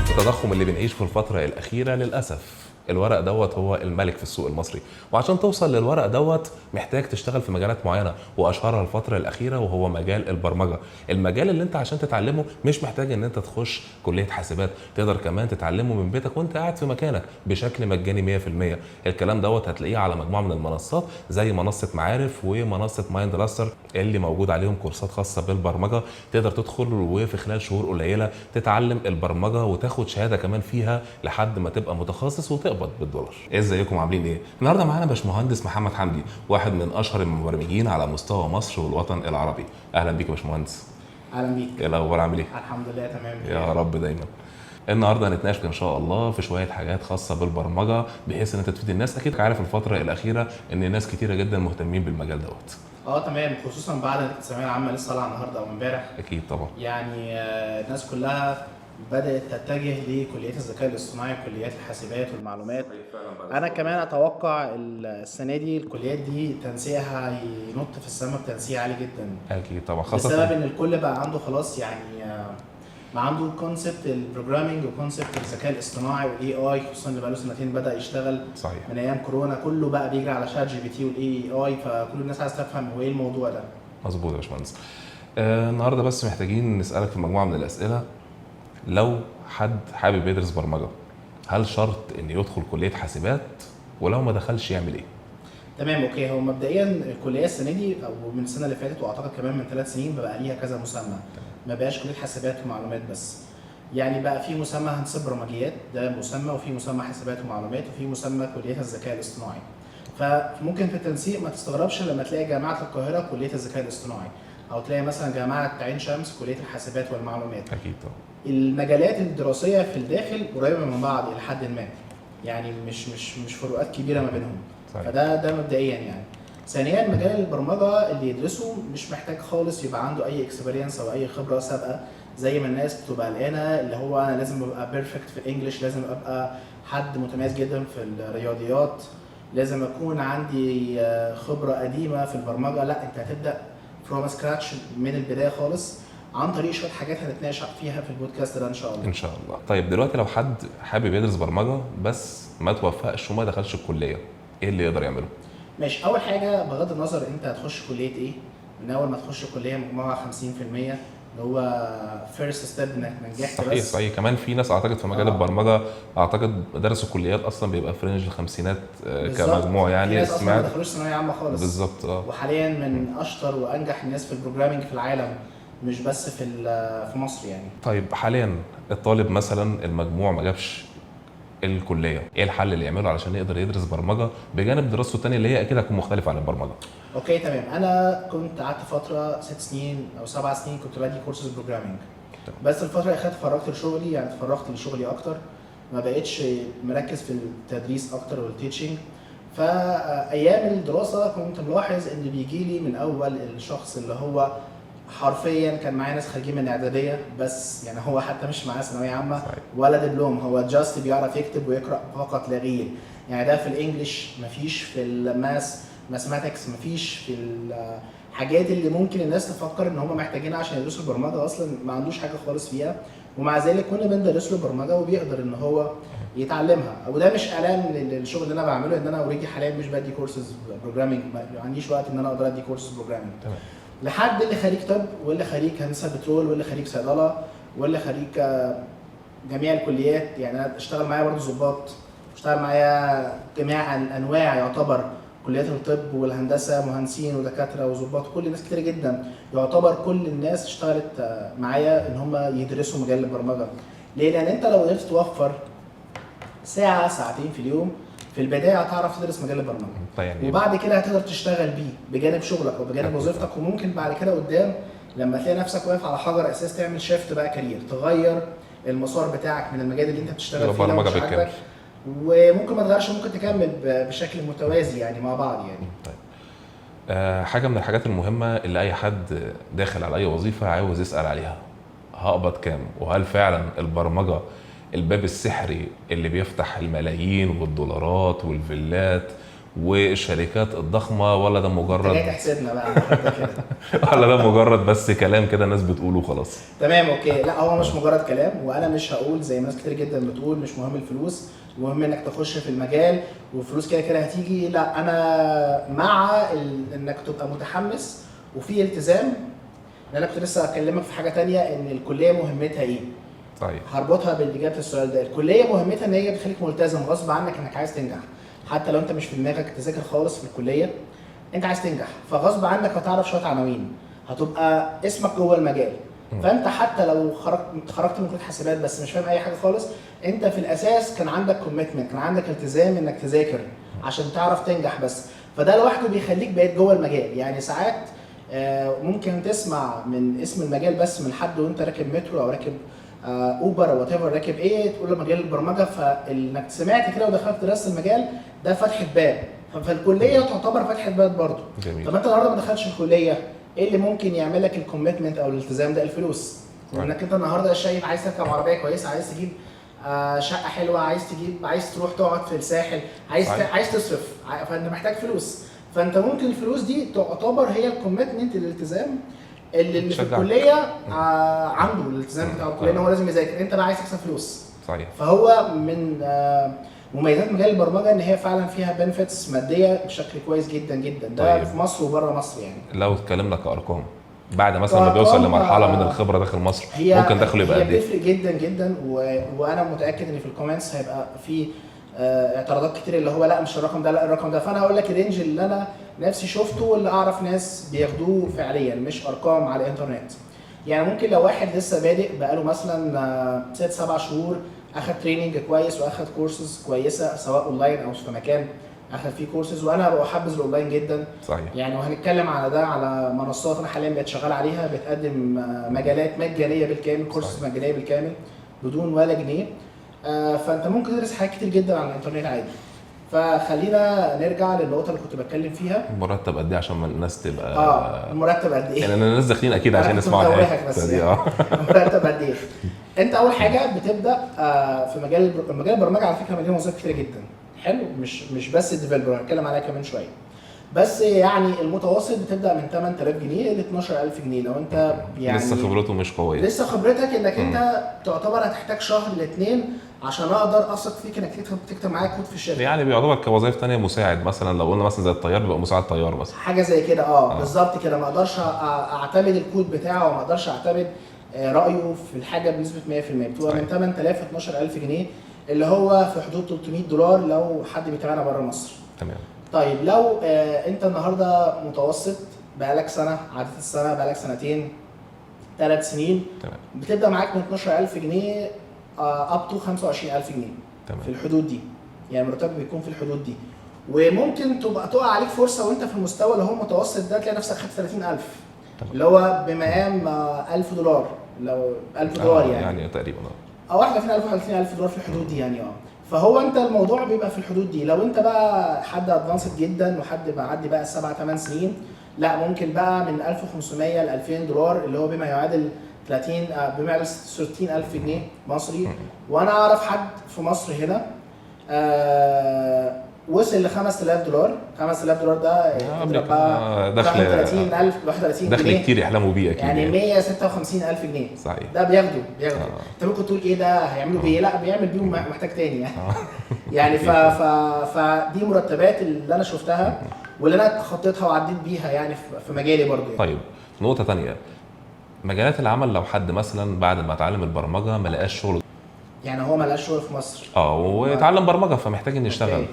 التضخم اللي بنعيش في الفترة الأخيرة للأسف الورق دوت هو الملك في السوق المصري، وعشان توصل للورق دوت محتاج تشتغل في مجالات معينة واشهرها الفترة الأخيرة وهو مجال البرمجة. المجال اللي انت عشان تتعلمه مش محتاج ان انت تخش كلية حاسبات، تقدر كمان تتعلمه من بيتك وانت قاعد في مكانك بشكل مجاني 100%. الكلام دوت هتلاقيه على مجموعة من المنصات زي منصة معارف ومنصة مايند لاستر اللي موجود عليهم كورسات خاصة بالبرمجة. تقدر تدخل وفي خلال شهور قليلة تتعلم البرمجة وتاخد شهادة كمان فيها لحد ما تبقى متخصص وتقبض بالدولار. ازيكم عاملين ايه؟ النهارده معانا باشمهندس محمد حمدي، واحد من اشهر المبرمجين على مستوى مصر والوطن العربي. اهلا بيك يا باشمهندس. اهلا بيك. ايه الاخبار، عامل ايه؟ الحمد لله تمام. يا رب دايما. النهارده هنتناقش ان شاء الله في شويه حاجات خاصه بالبرمجه بحيث ان انت تفيد الناس. اكيد عارف الفتره الاخيره ان ناس كتيره جدا مهتمين بالمجال دوت. تمام، خصوصا بعد الثانويه العامه لسه طالعه النهارده او امبارح. اكيد طبعا. يعني الناس كلها بدات تتجه لكليات الذكاء الاصطناعي وكليات الحاسبات والمعلومات. انا كمان اتوقع السنه دي الكليات دي تنسيقها هينط في السماء بتنسيق عالي جدا، اكيد طبعا، خاصه بسبب ان الكل بقى عنده خلاص يعني ما عنده كونسبت البروجرامينج وكونسبت الذكاء الاصطناعي والاي اي، خصوصا اللي بقى له سنتين بدا يشتغل. صحيح. من ايام كورونا كله بقى بيجري على شات جي بي تي والاي اي، فكل الناس عايزه تفهم هو ايه الموضوع ده. مظبوط يا باشمهندس. النهارده بس محتاجين نسالك في مجموعه من الاسئله. لو حد حابب يدرس برمجه، هل شرط ان يدخل كليه حاسبات؟ ولو ما دخلش يعمل ايه؟ تمام اوكي. هو مبدئيا الكليه السنه دي او من السنه اللي فاتت واعتقد كمان من 3 سنين بقى ليها كذا مسمى، ما بقاش كليه حاسبات ومعلومات بس. يعني بقى في مسمى هندسه برمجيات ده مسمى، وفي مسمى حاسبات ومعلومات، وفي مسمى كليه الذكاء الاصطناعي. فممكن في التنسيق ما تستغربش لما تلاقي جامعه القاهره كليه الذكاء الاصطناعي، او تلاقي مثلا جامعه عين شمس كليه الحاسبات والمعلومات. اكيد طبعا. المجالات الدراسيه في الداخل قريبه من بعض الى حد ما، يعني مش فروقات كبيره ما بينهم. صحيح. فده مبدئيا يعني. ثانيا مجال البرمجه اللي يدرسه مش محتاج خالص يبقى عنده اي اكسبيرينس او اي خبره سابقه، زي ما الناس بتبقى قلقانه اللي هو انا لازم ابقى بيرفكت في الانجليش، لازم ابقى حد متميز جدا في الرياضيات، لازم اكون عندي خبره قديمه في البرمجه. لا، انت هتبدا فروم سكراتش من البدايه خالص عن طريق شويه حاجات هنتناقش فيها في البودكاست ده ان شاء الله. ان شاء الله. طيب دلوقتي لو حد حابب يدرس برمجه بس ما توفقش وما دخلش الكليه، ايه اللي يقدر يعمله؟ ماشي. اول حاجه بغض النظر انت هتخش كليه ايه، من اول ما تخش كليه مجموعه 50% اللي هو فيرست ستيب انك نجحت. صحيح بس صحيح. كمان في ناس اعتقد في مجال البرمجه اعتقد درسوا كليات اصلا بيبقى في رينج الخمسينات كمجموع، يعني في ناس اصلا ما سمعت. دخلوش ثانويه عامه خالص. بالظبط. وحاليا من اشطر وانجح الناس في البروجرامينج في العالم، مش بس في مصر يعني. طيب حاليا الطالب مثلا المجموع ما جابش الكليه، ايه الحل اللي يعمله علشان يقدر يدرس برمجه بجانب دراسته الثانيه اللي هي اكيد هتكون مختلفه عن البرمجه؟ اوكي تمام. انا كنت قعدت فتره 6 سنين او 7 سنين كنت بدي كورسز بروجرامينج، بس الفتره اللي اخدت اتفرغت لشغلي، يعني اتفرغت لشغلي اكتر، ما بقتش مركز في التدريس اكتر والتيتشنج. فايام الدراسه كنت ملاحظ ان بيجي لي من اول الشخص اللي هو حرفيا كان معايا ناس خارجين من اعداديه بس، يعني هو حتى مش معاه ثانويه عامه ولا دبلوم، هو جاست بيعرف يكتب ويقرا فقط لا غير. يعني ده في الانجليش مفيش، في الماس ماثماتكس مفيش، في الحاجات اللي ممكن الناس تفكر ان هم محتاجينها عشان يدرسوا البرمجه اصلا ما عندوش حاجه خالص فيها، ومع ذلك كنا بندرس له برمجه وبيقدر ان هو يتعلمها. وده مش اعلان للشغل اللي انا بعمله، ان انا اوريدي حاليا مش بدي كورسز بروجرامينج، ما عنديش وقت ان انا اقدر ادي كورسز بروجرامينج. تمام. لحد اللي خريج طب، واللي خريج هندسه بترول، واللي خريج صيدله، واللي خريج جميع الكليات. يعني انا اشتغل معايا برضه ضباط، اشتغل معايا جميع انواع يعتبر كليات الطب والهندسه، مهندسين ودكاتره وضباط، كل الناس كتير جدا. يعتبر كل الناس اشتغلت معايا ان هم يدرسوا مجال البرمجه. ليه؟ لان انت لو قدرت توفر ساعه ساعتين في اليوم في البدايه هتعرف تدرس مجال البرمجه. طيب وبعد كده هتقدر تشتغل بيه بجانب شغلك او بجانب وظيفتك، وممكن بعد كده قدام لما تلاقي نفسك واقف على حجر اساس تعمل شيفت بقى كارير، تغير المسار بتاعك من المجال اللي انت بتشتغل فيه البرمجه بالكامل، وممكن ما تغيرش، ممكن تكمل بشكل متوازي يعني مع بعض يعني. طيب حاجه من الحاجات المهمه اللي اي حد داخل على اي وظيفه عاوز يسال عليها، هقبض كام؟ وهل فعلا البرمجه الباب السحري اللي بيفتح الملايين والدولارات والفيلات والشركات الضخمه، ولا ده انت جاي مجرد تحسدنا بقى النهارده كده. ولا ده مجرد بس كلام كده الناس بتقوله خلاص؟ تمام اوكي. لا هو مش مجرد كلام، وانا مش هقول زي ما ناس كتير جدا بتقول مش مهم الفلوس، المهم انك تخش في المجال والفلوس كده كده هتيجي. لا انا مع انك تبقى متحمس وفي التزام. لان انا كنت لسه اكلمك في حاجه تانية، ان الكليه مهمتها ايه. صحيح. هربطها بالاجابه السؤال ده. الكليه مهمتها ان هي بتخليك ملتزم غصب عنك انك عايز تنجح، حتى لو انت مش في دماغك تذاكر خالص في الكليه، انت عايز تنجح، فغصب عنك هتعرف شويه عناوين، هتبقى اسمك جوه المجال. فانت حتى لو خرجت من كليه حاسبات بس مش فاهم اي حاجه خالص، انت في الاساس كان عندك كوميتمنت، كان عندك التزام انك تذاكر عشان تعرف تنجح بس. فده لوحده بيخليك بقيت جوه المجال. يعني ساعات ممكن تسمع من اسم المجال بس من حد وانت راكب مترو او راكب اوبر او وات ايفر، راكب ايه، تقول له مجال البرمجه، فانك سمعت كده ودخلت درست المجال ده فتحه باب. فالكليه تعتبر فتحه باب برضه. جميل. طب انت النهارده ما دخلتش الكليه، ايه اللي ممكن يعمل لك الكوميتمنت او الالتزام ده؟ الفلوس. لانك انت النهارده شايف عايز تركب عربيه كويسه، عايز تجيب شقه حلوه، عايز تروح تقعد في الساحل، عايز تصرف، فانت محتاج فلوس. فانت ممكن الفلوس دي تعتبر هي الكوميتمنت، الالتزام اللي في الكليه عنده الالتزام بتاع الكليه ان هو لازم يذاكر. انت بقى عايز تكسب فلوس. صحيح. فهو من مميزات مجال البرمجه ان هي فعلا فيها بنفيتس ماديه بشكل كويس جدا جدا. ده طيب. في مصر وبره مصر يعني. لو اتكلمنا كارقام، بعد مثلا ما بيوصل لمرحله من الخبره داخل مصر ممكن دخله يبقى قد ايه؟ هي بتفرق جدا جدا. وانا متاكد ان في الكومنتس هيبقى في اعتراضات كتير اللي هو لا مش الرقم ده، لا الرقم ده. فانا هقول لك الرينج اللي انا نفسي شفته واللي اعرف ناس بياخدوه فعليا، مش ارقام على الانترنت. يعني ممكن لو واحد لسه بادئ بقاله مثلا 6-7 شهور، اخد تريننج كويس واخد كورسز كويسه سواء اونلاين او في مكان اخد فيه كورسز، وانا بحبذ الاونلاين جدا. صحيح. يعني وهنتكلم على ده على منصات انا حاليا بقيت شغال عليها بتقدم مجالات مجانيه بالكامل، كورسز مجانيه بالكامل بدون ولا جنيه. فانت ممكن تدرس حاجات كتير جدا على الانترنت عادي. فخلينا نرجع للنقطه اللي كنت بتكلم فيها. مرتب قد ايه عشان ما الناس تبقى المرتب قد ايه؟ يعني الناس داخلين اكيد عشان يسمعوا الحته دي. مرتب قد ايه؟ انت اول حاجه بتبدا في مجال البرمجه. على فكره مجال وظائف كتير جدا حلو، مش بس الديفلوبر، هنتكلم عليها كمان شويه. بس يعني المتوسط بتبدا من 8000 جنيه ل 12000 جنيه لو انت يعني لسه خبرته مش قويه، لسه خبرتك انك انت تعتبر هتحتاج شهر ل2 عشان اقدر اثق فيك انك تكتب معايا كود في الشركه. يعني بيعتبر كوظائف تانية مساعد، مثلا لو قلنا مثلا زي الطيار بيبقى مساعد طيار مثلا، حاجه زي كده. بالظبط كده. ما اقدرش اعتمد الكود بتاعه وما اقدرش اعتمد رايه في الحاجه بنسبه 100%. بتبقى من 8000 ل 12000 جنيه اللي هو في حدود $300 لو حد بيتابعنا بره مصر. تمام. طيب لو انت النهارده متوسط بقالك سنه، عدت السنه بقالك سنتين 3 سنين، تمام، بتبدا معاك من 12000 جنيه اب تو 25000 جنيه. تمام. في الحدود دي، يعني مرتبك بيكون في الحدود دي. وممكن تبقى تقع عليك فرصه وانت في المستوى اللي هو المتوسط ده تلاقي نفسك خدت 30000 اللي هو بمقام $1000 لو $1000 يعني تقريبا او 31000 و $30000 في الحدود دي يعني. فهو انت الموضوع بيبقى في الحدود دي. لو انت بقى حد ادفانسد جدا وحد معدي بقى 7-8 سنين، لا ممكن بقى من 1500 ل $2000 اللي هو بما يعادل 30 بما يعادل 60000 جنيه مصري. وانا اعرف حد في مصر هنا وصل ل $5000. $5000 ده دخل 30000 31 دخل جنيه كتير يحلموا بيه اكيد، يعني 156000 جنيه. صحيح. ده بياخده انت ممكن تقول ايه ده هيعملوا بيه؟ لا بيعمل بيهم محتاج تاني يعني. يعني فدي مرتبات اللي انا شفتها واللي انا خطيتها وعديت بيها يعني في مجالي برضو يعني. طيب نقطه تانية، مجالات العمل لو حد مثلا بعد ما اتعلم البرمجه ما لقاش شغل، يعني هو ما لقاش شغل في مصر واتعلم برمجه فمحتاج ان يشتغل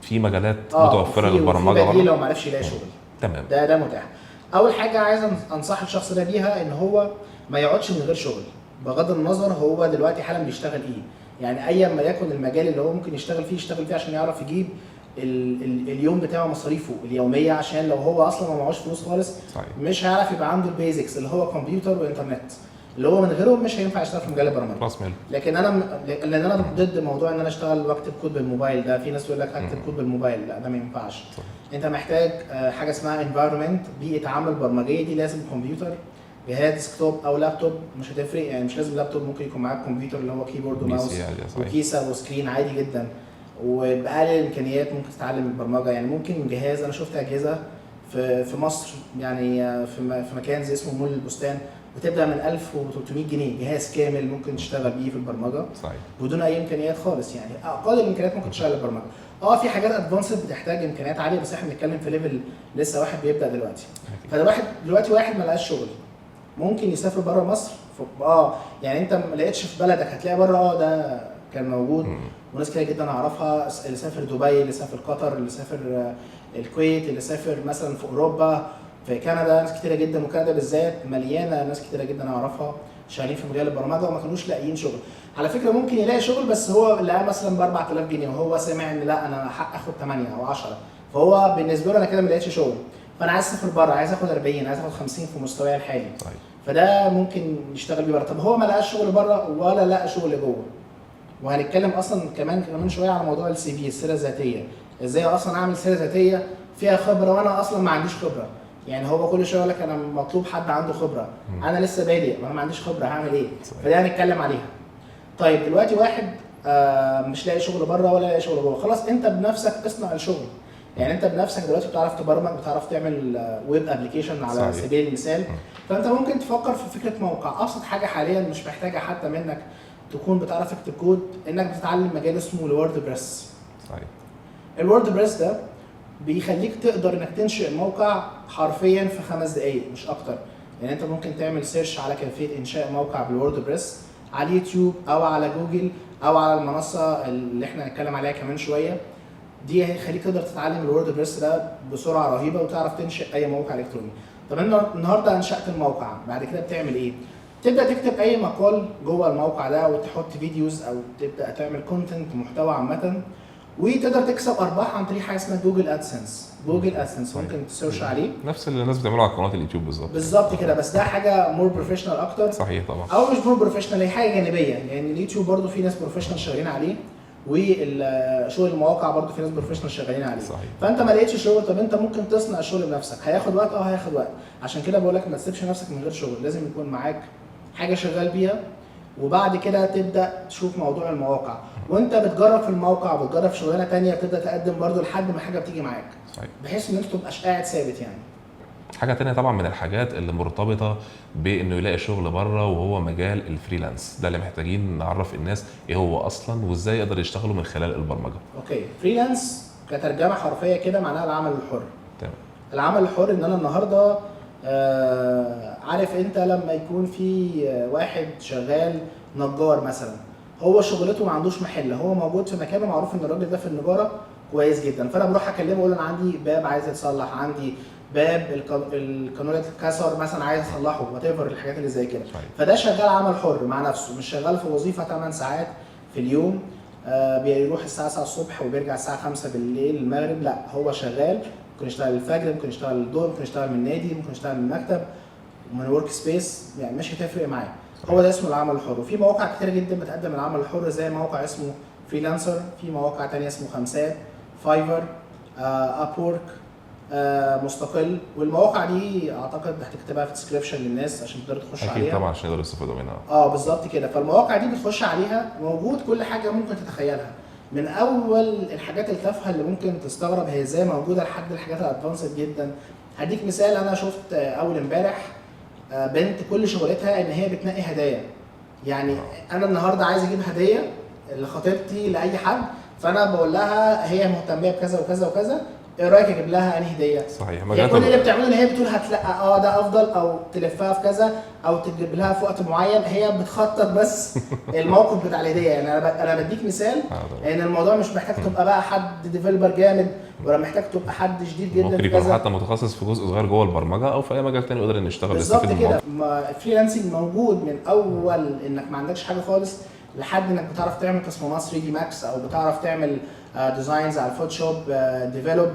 في مجالات متوفره للبرمجه برضه لو ما عرفش يلاقي شغل. تمام. ده متاح. اول حاجه عايز انصح الشخص ده بيها ان هو ما يقعدش من غير شغل، بغض النظر هو دلوقتي حالا بيشتغل ايه. يعني ايا ما يكن المجال اللي هو ممكن يشتغل فيه عشان يعرف يجيب اليوم بتاعه مصاريفه اليوميه. عشان لو هو اصلا ما معهوش فلوس خالص صحيح. مش هيعرف يبقى عنده البيزكس اللي هو كمبيوتر وانترنت، اللي هو من غيرهم مش هينفع يشتغل في مجال البرمجه. لكن انا ضد موضوع ان انا اشتغل واكتب كود بالموبايل. ده في ناس تقول لك اكتب كود بالموبايل، لا ده ما ينفعش. انت محتاج حاجه اسمها انفايرمنت، بيئه عمل برمجيه. دي لازم كمبيوتر، جهاز ديسكتوب او لابتوب، مش هتفرق يعني. مش لازم لابتوب، ممكن يكون معاك كمبيوتر اللي هو كيبورد وماوس وكيسه وسكرين عادي جدا. وبأقل الامكانيات ممكن تتعلم البرمجه. يعني ممكن جهاز، انا شفت اجهزه في مصر يعني في مكان زي اسمه مول البستان بتبدا من 1300 جنيه، جهاز كامل ممكن تشتغل بيه في البرمجه صحيح. بدون اي امكانيات خالص. يعني اقل الامكانيات ممكن تشتغل البرمجه. في حاجات ادفانسد بتحتاج امكانيات عاليه، بس احنا بنتكلم في ليفل لسه واحد بيبدا دلوقتي. فده واحد دلوقتي ما لقاش شغل ممكن يسافر بره مصر. يعني انت ما لقيتش في بلدك هتلاقي بره. ده كان موجود وناس كتير جدا اعرفها، اللي سافر دبي، اللي سافر قطر، اللي سافر الكويت، اللي سافر مثلا في اوروبا، في كندا، ناس كتيره جدا. وكندا بالذات مليانه ناس كتيره جدا اعرفها شغالين في مجال البرمجه وما كانوش لاقيين شغل. على فكره ممكن يلاقي شغل بس هو لقاه مثلا ب 4000 جنيه وهو سمع ان لا انا حق اخد 8 او 10، فهو بالنسبه له انا كده ما لقيتش شغل، فانا عايز اسافر بره، عايز اخد 40، عايز اخد 50 في مستواي الحالي. صحيح. فده ممكن يشتغل بيه بره. طب هو ما لقاش شغل بره ولا لقى شغل جوه. وهنتكلم اصلا كمان شويه على موضوع السي في، السيره الذاتيه. ازاي اصلا اعمل سيره ذاتيه فيها خبره وانا اصلا ما عنديش خبره؟ يعني هو كل شويه يقول لك انا مطلوب حد عنده خبره، انا لسه بادئ وانا ما عنديش خبره، هعمل ايه؟ فدي هنتكلم عليها. طيب دلوقتي واحد مش لاقي شغل بره ولا لاقي شغل جوه، خلاص انت بنفسك اصنع الشغل. يعني انت بنفسك دلوقتي بتعرف تبرمج، بتعرف تعمل ويب ابلكيشن على صحيح. سبيل المثال. فانت ممكن تفكر في فكره موقع. ابسط حاجه حاليا مش محتاجه حتى منك تكون بتعرف تكتب كود، انك بتتعلم مجال اسمه الووردبريس. صحيح. الووردبريس ده بيخليك تقدر انك تنشئ موقع حرفيا في 5 دقائق مش اكتر. يعني انت ممكن تعمل سيرش على كيفيه انشاء موقع بالووردبريس على اليوتيوب او على جوجل او على المنصه اللي احنا هنتكلم عليها كمان شويه. دي هيخليك تقدر تتعلم الووردبريس ده بسرعه رهيبه وتعرف تنشئ اي موقع الكتروني. طب النهارده انشات الموقع، بعد كده بتعمل ايه؟ تبدا تكتب اي مقال جوه الموقع ده وتحط فيديوز او تبدا تعمل كونتنت، محتوى عامه، وتقدر تكسب ارباح عن طريق حاجه اسمها جوجل ادسنس. جوجل ادسنس ممكن تسيرش عليه، نفس اللي الناس بتعمله على قناه اليوتيوب بالظبط كده، بس ده حاجه مور بروفيشنال اكتر. صحيح طبعا. او مش مور بروفيشنال، هي حاجه جانبيه. يعني اليوتيوب برضو في ناس بروفيشنال شغالين عليه، وشغل المواقع برضو في ناس بروفيشنال شغالين عليه. صحيح. فانت ما لقيتش شغل، طب انت ممكن تصنع الشغل بنفسك. هياخد وقت، هياخد وقت. عشان كده بقول لك ما تسيبش نفسك من غير شغل، لازم يكون معاك حاجه شغال بيها، وبعد كده تبدا تشوف موضوع المواقع. وانت بتجرب في الموقع وبتجرب في شغلانه ثانيه بتبدا تقدم برضو لحد ما حاجه بتيجي معاك. صحيح. بحيث ان انت ما تبقاش قاعد ثابت. يعني حاجه تانية طبعا من الحاجات اللي مرتبطه بانه يلاقي شغل بره وهو مجال الفريلانس ده، اللي محتاجين نعرف الناس ايه هو اصلا وازاي يقدر يشتغلوا من خلال البرمجه. اوكي، فريلانس كترجمه حرفيه كده معناها العمل الحر. تمام. العمل الحر ان انا النهارده عارف انت لما يكون في واحد شغال نجار مثلا، هو شغلته ما عندوش محل، هو موجود في مكانه، معروف ان الراجل ده في النجاره كويس جدا، فانا بروح اكلمه اقول له انا عندي باب عايز يتصلح، عندي باب القانون اتكسر مثلا عايز اصلحه، وات ايفر الحاجات اللي زي كده. فده شغال عمل حر مع نفسه، مش شغال في وظيفه 8 ساعات في اليوم، بيروح الساعه 9 الصبح وبيرجع الساعه 5 بالليل المغرب. لا، هو شغال، ممكن يشتغل الفجر، ممكن يشتغل الظهر، ممكن يشتغل من النادي، ممكن يشتغل من المكتب، من ورك سبيس، يعني مش هتفرق معاه. هو ده اسمه العمل الحر. وفي مواقع كتير جدا بتقدم العمل الحر، زي موقع اسمه فريلانسر، في مواقع تانية اسمه خمسات، فايفر، ابورك، مستقل. والمواقع دي اعتقد هتكتبها في ديسكريبشن للناس عشان تقدر تخش عليها. اكيد طبعا عشان يقدروا يستفادوا منها. بالظبط كده. فالمواقع دي بتخش عليها موجود كل حاجه ممكن تتخيلها، من اول الحاجات التافهه اللي ممكن تستغرب هي ازاي موجوده لحد الحاجات الادفانسد جدا. هديك مثال، انا شفت اول امبارح بنت كل شغلتها ان هي بتنقي هدايا. يعني انا النهارده عايز اجيب هديه لخطيبتي لاي حد، فانا بقول لها هي مهتمه بكذا وكذا وكذا، ايه رايك اجيب لها انهي هديه؟ صحيح. هي كل اللي بتعمله ان هي بتقول هتلاقي ده افضل، او تلفها في كذا، او تجيب لها في وقت معين. هي بتخطط بس الموقف بتاع الهديه. يعني انا بديك مثال ان الموضوع مش محتاج تبقى بقى حد ديفلوبر جامد، ولا محتاج تبقى حد شديد جدا ممكن يكون حتى متخصص في جزء صغير جوه البرمجه او في اي مجال تاني يقدر انه يشتغل بالظبط كده. الفريلانسنج موجود من اول انك ما عندكش حاجه خالص لحد انك بتعرف تعمل تصميمات 3 دي ماكس، او بتعرف تعمل ديزاينز على الفوتوشوب،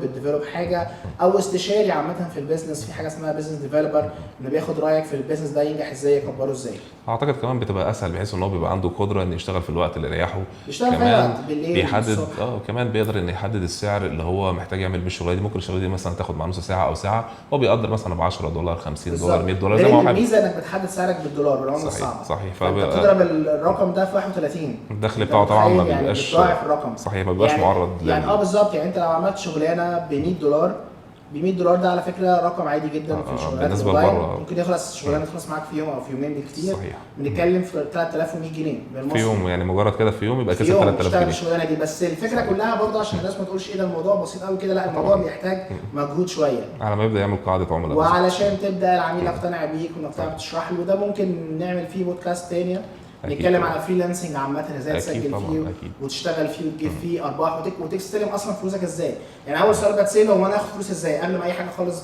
بتديفلوب حاجه، او استشاري عامه في البيزنس. في حاجه اسمها بيزنس ديفلوبر، انه بياخد رايك في البيزنس ده ينجح ازاي، يكبره ازاي. اعتقد كمان بتبقى اسهل بحيث ان هو بيبقى عنده قدره انه يشتغل في الوقت اللي يريحه، يشتغل في وقت بالليل بيحدد كمان بيقدر انه يحدد السعر اللي هو محتاج يعمل بالشغله دي. ممكن الشغله دي مثلا تاخد مع نص ساعه او ساعه، هو بيقدر مثلا ب $10، $50، $100 زي ما هو حابب. الميزه انك بتحدد سعرك بالدولار بالعمله الصعبه. صحيح. فبتضرب الرقم ده في 31. الدخل بتاعه طبعا ما يعني بيبقاش بتضاعف الرقم. صحيح، ما بيبقاش يعني معرض يعني بالظبط. يعني انت لو عملت شغلانه ب $100، ب $100 ده على فكره رقم عادي جدا في الشغلانات بالنسبه الاونلاين. لبره ممكن يخلص شغلانه تخلص معاك في يوم او في يومين بالكتير. صحيح. بنتكلم في 3100 جنيه في يوم، يعني مجرد كده في يوم يبقى في كسب يوم 3000 اشتغل جنيه الشغلانه دي. بس الفكره صحيح. كلها برضه عشان الناس ما تقولش ايه ده الموضوع بسيط قوي كده، لا الموضوع بيحتاج مجهود شويه على ما يبدا يعمل قاعده عملاء. وعلشان تبدا العميل يقتنع بيك وانك تعرف تشرح له. ده ممكن نعمل فيه بودكاست تاني نتكلم على فريلانسنج عامه، ازاي تسجل فيه وتشتغل فيه وتجيب فيه ارباح وتستلم اصلا فلوسك ازاي. يعني اول سؤال بتساله هو انا هاخد فلوس ازاي قبل ما اي حاجه خالص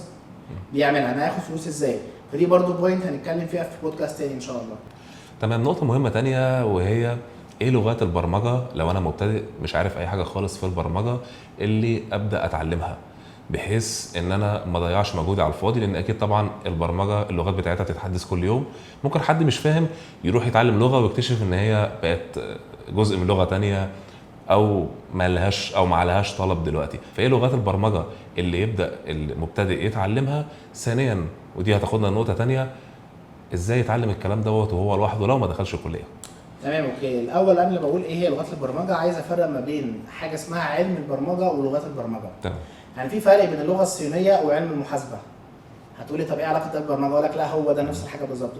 بيعملها، انا هاخد فلوس ازاي. فدي برضو بوينت هنتكلم فيها في بودكاست تاني ان شاء الله. تمام. نقطه مهمه تانية وهي ايه لغات البرمجه لو انا مبتدئ مش عارف اي حاجه خالص في البرمجه اللي ابدا اتعلمها بحيث ان انا ما اضيعش مجهودي على الفاضي، لان اكيد طبعا البرمجه اللغات بتاعتها بتتحدث كل يوم. ممكن حد مش فاهم يروح يتعلم لغه ويكتشف ان هي بقت جزء من لغه تانية او ما لهاش او ما عليهاش طلب دلوقتي. فايه لغات البرمجه اللي يبدا المبتدئ يتعلمها؟ ثانيا ودي هتاخدنا لنقطه تانية، ازاي يتعلم الكلام دوت وهو لوحده لو ما دخلش الكليه؟ تمام اوكي. الاول قبل ما بقول ايه هي لغات البرمجه عايز افرق ما بين حاجه اسمها علم البرمجه ولغات البرمجه. تمام. يعني في فرق بين اللغه الصينيه وعلم المحاسبه. هتقولي طب ايه علاقه ده بالبرمجه؟ اقول لك لا هو ده نفس الحاجه بالظبط.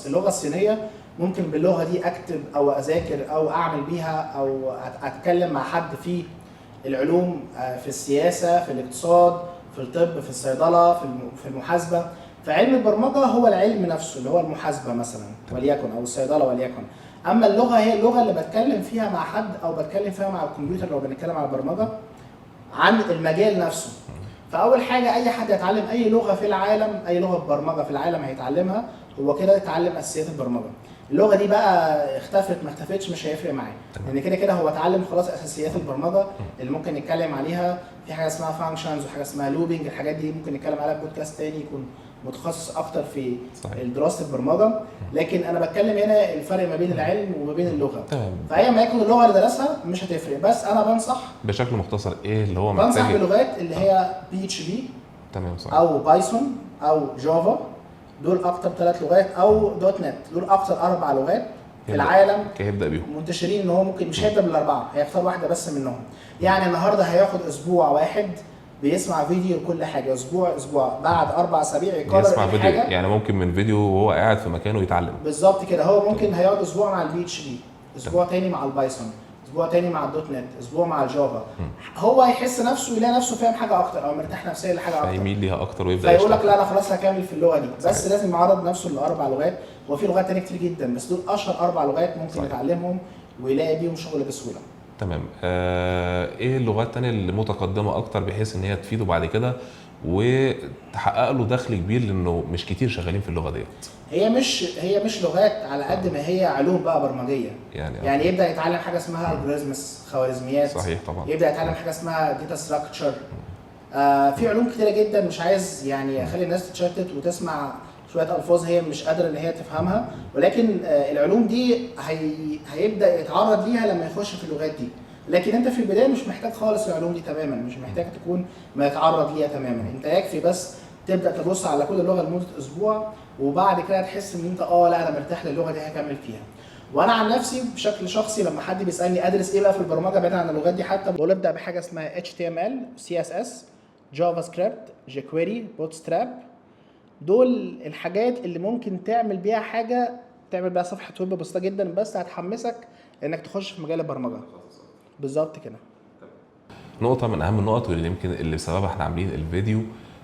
اللغه الصينيه ممكن باللغه دي اكتب او اذاكر او اعمل بيها او اتكلم مع حد في العلوم، في السياسه، في الاقتصاد، في الطب، في الصيدله، في المحاسبه. فعلم البرمجه هو العلم نفسه اللي هو المحاسبه مثلا وليكن او الصيدله وليكن. اما اللغه هي اللغه اللي بتكلم فيها مع حد او بتكلم فيها مع الكمبيوتر لو بنتكلم على البرمجه عن المجال نفسه. فاول حاجه اي حد يتعلم اي لغه في العالم، اي لغه برمجه في العالم هيتعلمها هو كده يتعلم اساسيات البرمجه. اللغه دي بقى اختفت ما اختفتش مش هيفرق معاه، لان كده كده هو اتعلم خلاص اساسيات البرمجه اللي ممكن نتكلم عليها. في حاجه اسمها فانكشنز وحاجه اسمها لوبينج، الحاجات دي ممكن نتكلم عليها في بودكاست تاني يكون متخصص اكتر في دراسه البرمجه. لكن انا بتكلم هنا الفرق ما بين العلم وما بين اللغه. تمام. فاي ما يكون اللغه اللي درسها مش هتفرق. بس انا بنصح بشكل مختصر ايه اللي هو محتاج، بنصح بلغات اللي هي PHP تمام صح، او بايثون او جافا. دول اكتر 3 لغات، او دوت نت. دول اكتر 4 لغات في العالم هيبدا بيهم منتشرين. ان هو ممكن مش هيبدا بالاربعه، هيختار واحده بس منهم. يعني النهارده هياخد اسبوع واحد بيسمع فيديو كل حاجه، اسبوع بعد 4 اسابيع يقرر يسمع فيديو. حاجة. يعني ممكن من فيديو وهو قاعد في مكانه يتعلم. بالظبط كده. هو ممكن هيقعد اسبوع مع PHP، اسبوع تاني مع البايثون، اسبوع تاني مع الدوت نت، اسبوع مع الجافا. هو هيحس نفسه يلاقي نفسه فاهم حاجه اكتر او مرتاح نفسيا لحاجه اكتر، فيميل ليها اكتر ويبدا فيقول لك لا انا خلاص هكمل في اللغه دي. بس صحيح. لازم يعرض نفسه ل4 لغات. وفي لغات تانية كتير جدا بس دول اشهر 4 لغات ممكن صحيح. يتعلمهم ويلاقي بيهم شغل بسهوله. تمام. ايه اللغات الثانيه اللي متقدمه اكتر بحيث ان هي تفيده بعد كده وتحقق له دخل كبير، لانه مش كتير شغالين في اللغه ديت؟ هي مش لغات على قد ما هي علوم بقى برمجيه. يعني يبدا يتعلم حاجه اسمها الجوريزمز، خوارزميات. صحيح طبعا. يبدا يتعلم حاجه اسمها داتا ستراكشر. في علوم كتيره جدا. مش عايز يعني اخلي الناس تتشتت وتسمع شويه الفاظ هي مش قادره ان هي تفهمها، ولكن العلوم دي هيبدا يتعرض ليها لما يخش في اللغات دي. لكن انت في البدايه مش محتاج خالص العلوم دي تماما، مش محتاج تكون ما يتعرض ليها تماما. انت يكفي بس تبدا تبص على كل لغه لمده اسبوع، وبعد كده تحس ان انت لا انا مرتاح للغه دي هكمل فيها. وانا عن نفسي بشكل شخصي لما حد بيسالني ادرس ايه بقى في البرمجه بعيد عن اللغات دي، حتى بقول ابدا بحاجه اسمها HTML CSS جافا سكريبت jQuery Bootstrap. دول الحاجات اللي ممكن تعمل بيها حاجه، تعمل بيها صفحه ويب بسيطه جدا بس هتحمسك انك تخش في مجال البرمجه. بالظبط كده. نقطه من اهم النقط واللي يمكن اللي بسببها احنا عاملين الفيديو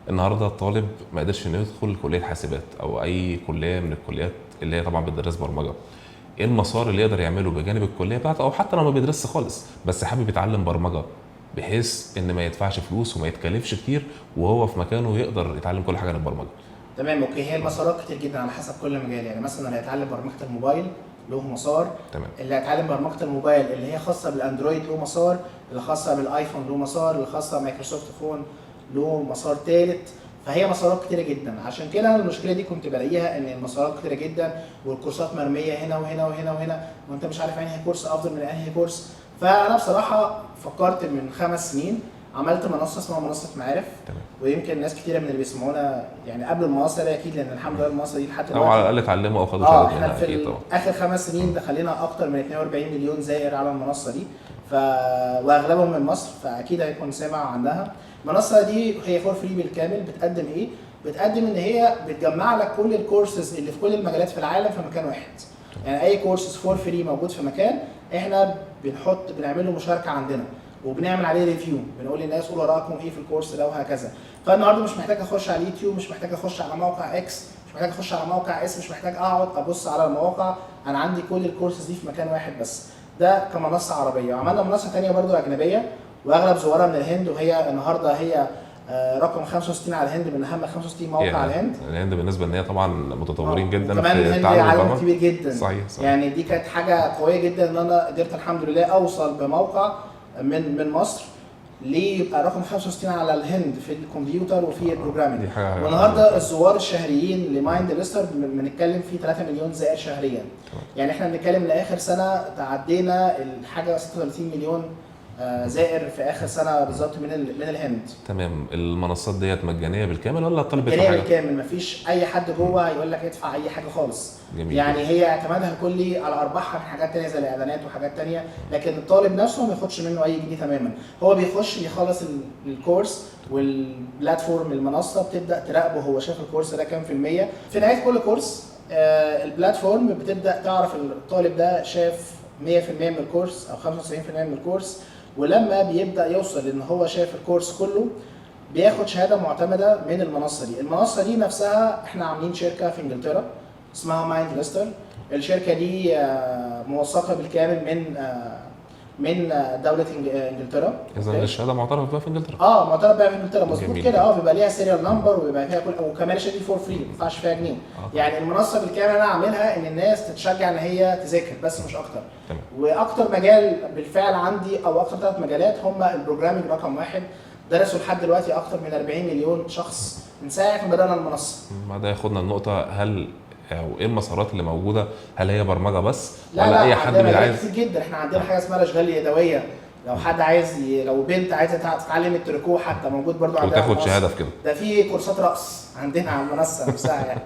النهارده، الطالب ما قدرش انه يدخل كليه حاسبات او اي كليه من الكليات اللي هي طبعا بتدرس برمجه. ايه المسار اللي يقدر يعمله بجانب الكليه بتاعته، او حتى لو ما بيدرسش خالص بس حابب يتعلم برمجه، بحيث ان ما يدفعش فلوس وما يتكلفش كتير وهو في مكانه يقدر يتعلم كل حاجه عن البرمجه؟ تمام اوكي. هي المسارات كتير جدا على حسب كل مجال. يعني مثلا اللي هيتعلم برمجه الموبايل له مسار. تمام. اللي هيتعلم برمجه الموبايل اللي هي خاصه بالاندرويد له مسار، اللي خاصه بالايفون له مسار، اللي خاصه بمايكروسوفت فون له مسار ثالث. فهي مسارات كتيره جدا. عشان كده المشكله دي كنت بلاقيها ان المسارات كتيره جدا والكورسات مرميه هنا وهنا وهنا وهنا، وانت مش عارف انهي كورس افضل من انهي كورس. فانا بصراحه فكرت من 5 سنين عملت منصه اسمها منصه معارف. تمام. ويمكن ناس كتيره من اللي بيسمعونا يعني قبل المنصه دي اكيد، لان الحمد لله المنصه دي لحد او دلوقتي على الاقل اتعلموا او خدوا شهادات احنا منها في اكيد طبعا. اخر 5 سنين دخلنا اكتر من 42 مليون زائر على المنصه دي، واغلبهم من مصر، فاكيد هيكون سامع عنها. المنصه دي هي فور فري بالكامل. بتقدم ايه؟ بتقدم ان هي بتجمع لك كل الكورسز اللي في كل المجالات في العالم في مكان واحد. يعني اي كورسز فور فري موجود في مكان، احنا بنعمل له مشاركه عندنا وبنعمل عليه ريفيو، بنقول للناس قولوا رايكم ايه في الكورس ده وهكذا. فالنهارده مش محتاج اخش على اليوتيوب، مش محتاج اخش على موقع اكس، مش محتاج اخش على موقع اس، مش محتاج اقعد ابص على المواقع، انا عندي كل الكورسز دي في مكان واحد بس. ده كمنصه عربيه. وعملنا منصه ثانيه برضو اجنبيه واغلب زوارها من الهند، وهي النهارده هي رقم 65 على الهند من اهم 65 موقع على الهند. الهند بالنسبه ان هي طبعا متطورين جدا كمان في الهند تعلم عدد البرمجه. كبير جدا. صحيح. يعني دي كانت حاجه قويه جدا ان انا قدرت الحمد لله اوصل بموقع من مصر ليه يبقى رقم 65 على الهند في الكمبيوتر وفي البروجرامينج. والنهارده الزوار الشهريين لمايند ليستر بنتكلم فيه 3 مليون زائر شهريا. يعني احنا بنتكلم لاخر سنه تعدينا الحاجه 36 مليون زائر في اخر سنه بالظبط من الهند. تمام. المنصات ديت مجانيه بالكامل ولا الطالب بيدفع حاجه؟ مجانيه بالكامل، مفيش اي حد جوه هيقول لك ادفع اي حاجه خالص. جميل. يعني هي اعتمادها الكلي على ارباحها من حاجات ثانيه زي الاعلانات وحاجات ثانيه، لكن الطالب نفسه ما ياخدش منه اي جنيه تماما. هو بيخش بيخلص الكورس، والبلاتفورم المنصه بتبدا تراقبه هو شاف الكورس ده كام في الميه. في نهايه كل كورس البلاتفورم بتبدا تعرف الطالب ده شاف 100% من الكورس او 95% من الكورس. ولما بيبدا يوصل ان هو شاف الكورس كله بياخد شهاده معتمده من المنصه دي. المنصه دي نفسها احنا عاملين شركه في انجلترا اسمها مايند ليستر. الشركه دي موثقه بالكامل من دوله انجلترا. اذا الشهاده معترف بها في انجلترا. معترف بها في انجلترا مظبوط كده. بيبقى ليها سيريال نمبر وبيبقى فيها وكمان الشهاده دي فور فري ما ينفعش فيها جنيه. يعني المنصه بالكامل انا عاملها ان الناس تتشجع ان هي تذاكر بس مش اكتر. تمام. واكتر مجال بالفعل عندي او اكتر 3 مجالات هم البروجرامينج رقم 1 درسوا لحد دلوقتي اكتر من 40 مليون شخص من ساعه ما بدانا المنصه. ما ده ياخدنا النقطه، هل او ايه المسارات اللي موجوده؟ هل هي برمجه بس لا ولا لا اي حد عايز كتير جدا. احنا عندنا حاجه اسمها الاشغال اليدويه، لو حد عايز لو بنت عايزه تتعلم التريكو حتى موجود برضو عندنا وتاخد شهاده في كده. ده في كورسات رقص عندنا على المنصه نفسها يعني.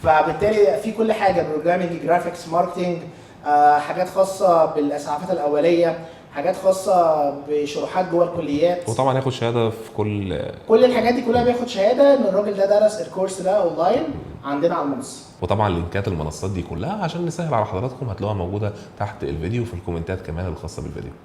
فبالتالي في كل حاجه، بروجرامينج، جرافيكس، ماركتنج، حاجات خاصه بالاسعافات الاوليه، حاجات خاصه بشروحات جوه الكليات. وطبعا ياخد شهاده في كل الحاجات دي كلها بياخد شهاده ان الراجل ده درس الكورس ده اونلاين عندنا على المنصه. وطبعا لينكات المنصات دي كلها عشان نسهل على حضراتكم هتلاقوها موجوده تحت الفيديو في الكومنتات كمان الخاصه بالفيديو.